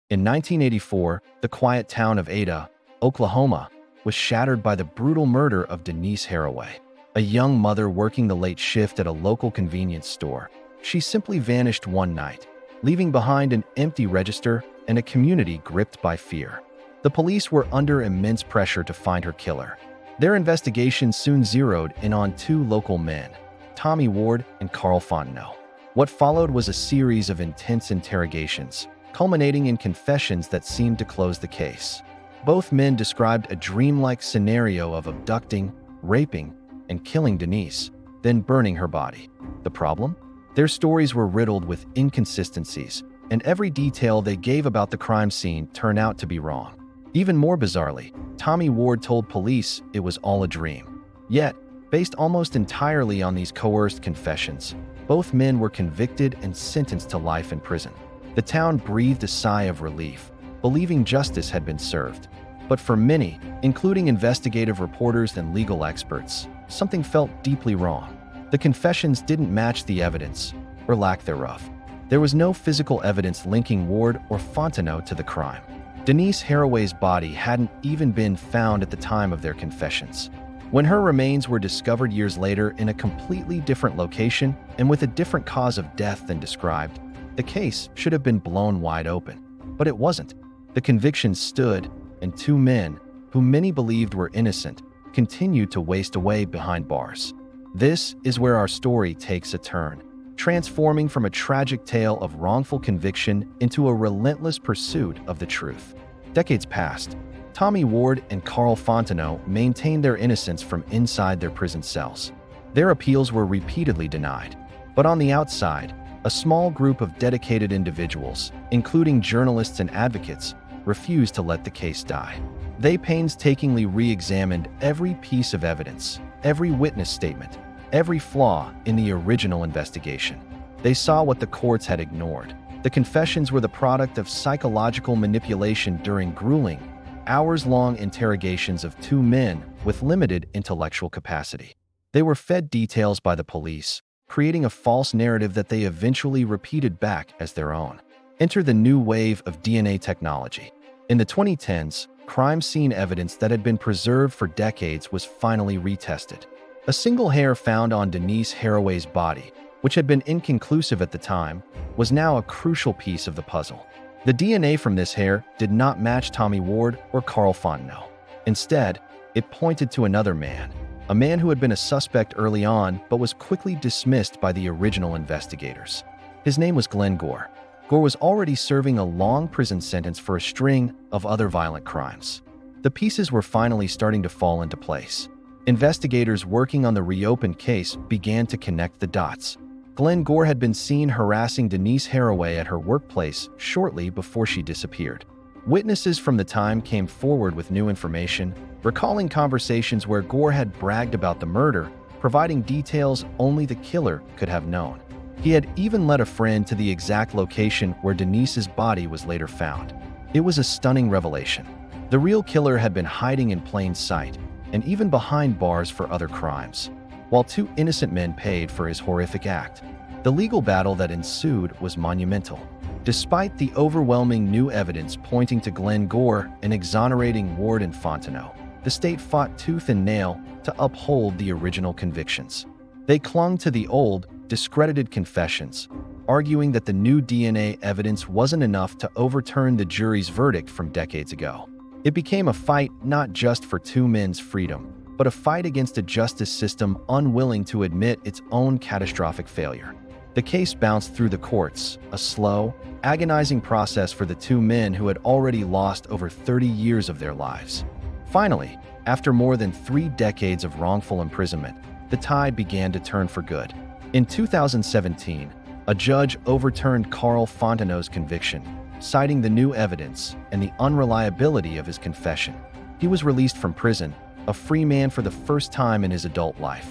In 1984, the quiet town of Ada, Oklahoma, was shattered by the brutal murder of Denise Haraway, a young mother working the late shift at a local convenience store. She simply vanished one night, leaving behind an empty register and a community gripped by fear. The police were under immense pressure to find her killer. Their investigation soon zeroed in on two local men, Tommy Ward and Carl Fontenot. What followed was a series of intense interrogations, culminating in confessions that seemed to close the case. Both men described a dreamlike scenario of abducting, raping, and killing Denise, then burning her body. The problem? Their stories were riddled with inconsistencies, and every detail they gave about the crime scene turned out to be wrong. Even more bizarrely, Tommy Ward told police it was all a dream. Yet, based almost entirely on these coerced confessions, both men were convicted and sentenced to life in prison. The town breathed a sigh of relief, believing justice had been served. But for many, including investigative reporters and legal experts, something felt deeply wrong. The confessions didn't match the evidence, or lack thereof. There was no physical evidence linking Ward or Fontenot to the crime. Denise Haraway's body hadn't even been found at the time of their confessions. When her remains were discovered years later in a completely different location and with a different cause of death than described, the case should have been blown wide open. But it wasn't. The convictions stood, and two men, who many believed were innocent, continued to waste away behind bars. This is where our story takes a turn, transforming from a tragic tale of wrongful conviction into a relentless pursuit of the truth. Decades passed. Tommy Ward and Carl Fontenot maintained their innocence from inside their prison cells. Their appeals were repeatedly denied. But on the outside, a small group of dedicated individuals, including journalists and advocates, refused to let the case die. They painstakingly re-examined every piece of evidence, every witness statement, every flaw in the original investigation. They saw what the courts had ignored. The confessions were the product of psychological manipulation during grueling, hours-long interrogations of two men with limited intellectual capacity. They were fed details by the police, creating a false narrative that they eventually repeated back as their own. Enter the new wave of DNA technology. In the 2010s, crime scene evidence that had been preserved for decades was finally retested. A single hair found on Denise Haraway's body, which had been inconclusive at the time, was now a crucial piece of the puzzle. The DNA from this hair did not match Tommy Ward or Carl Fontenot. Instead, it pointed to another man, a man who had been a suspect early on but was quickly dismissed by the original investigators. His name was Glenn Gore. Gore was already serving a long prison sentence for a string of other violent crimes. The pieces were finally starting to fall into place. Investigators working on the reopened case began to connect the dots. Glenn Gore had been seen harassing Denise Haraway at her workplace shortly before she disappeared. Witnesses from the time came forward with new information, recalling conversations where Gore had bragged about the murder, providing details only the killer could have known. He had even led a friend to the exact location where Denise's body was later found. It was a stunning revelation. The real killer had been hiding in plain sight, and even behind bars for other crimes, while two innocent men paid for his horrific act. The legal battle that ensued was monumental. Despite the overwhelming new evidence pointing to Glenn Gore and exonerating Ward and Fontenot, the state fought tooth and nail to uphold the original convictions. They clung to the old, discredited confessions, arguing that the new DNA evidence wasn't enough to overturn the jury's verdict from decades ago. It became a fight not just for two men's freedom, but a fight against a justice system unwilling to admit its own catastrophic failure. The case bounced through the courts, a slow, agonizing process for the two men who had already lost over 30 years of their lives. Finally, after more than 3 decades of wrongful imprisonment, the tide began to turn for good. In 2017, a judge overturned Carl Fontenot's conviction, citing the new evidence and the unreliability of his confession. He was released from prison, a free man for the first time in his adult life.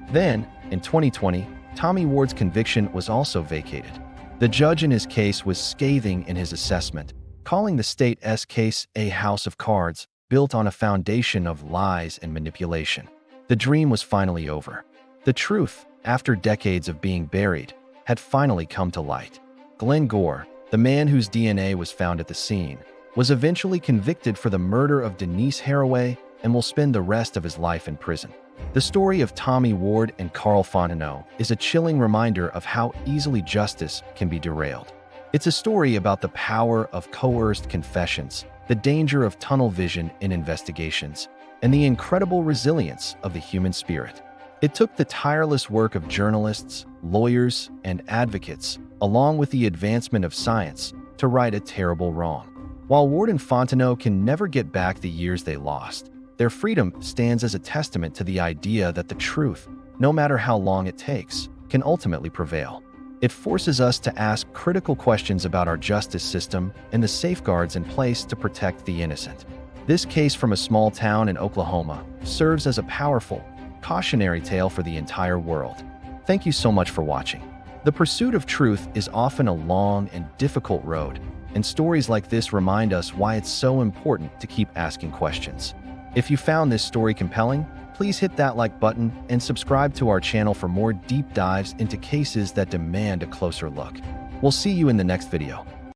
Then, in 2020, Tommy Ward's conviction was also vacated. The judge in his case was scathing in his assessment, calling the state's case a house of cards built on a foundation of lies and manipulation. The dream was finally over. The truth, after decades of being buried, had finally come to light. Glenn Gore, The man whose DNA was found at the scene was eventually convicted for the murder of Denise Haraway and will spend the rest of his life in prison. The story of Tommy Ward and Carl Fontenot is a chilling reminder of how easily justice can be derailed. It's a story about the power of coerced confessions, the danger of tunnel vision in investigations, and the incredible resilience of the human spirit. It took the tireless work of journalists, lawyers, and advocates, along with the advancement of science, to right a terrible wrong. While Ward and Fontenot can never get back the years they lost, their freedom stands as a testament to the idea that the truth, no matter how long it takes, can ultimately prevail. It forces us to ask critical questions about our justice system and the safeguards in place to protect the innocent. This case from a small town in Oklahoma serves as a powerful, cautionary tale for the entire world. Thank you so much for watching. The pursuit of truth is often a long and difficult road, and stories like this remind us why it's so important to keep asking questions. If you found this story compelling, please hit that like button and subscribe to our channel for more deep dives into cases that demand a closer look. We'll see you in the next video.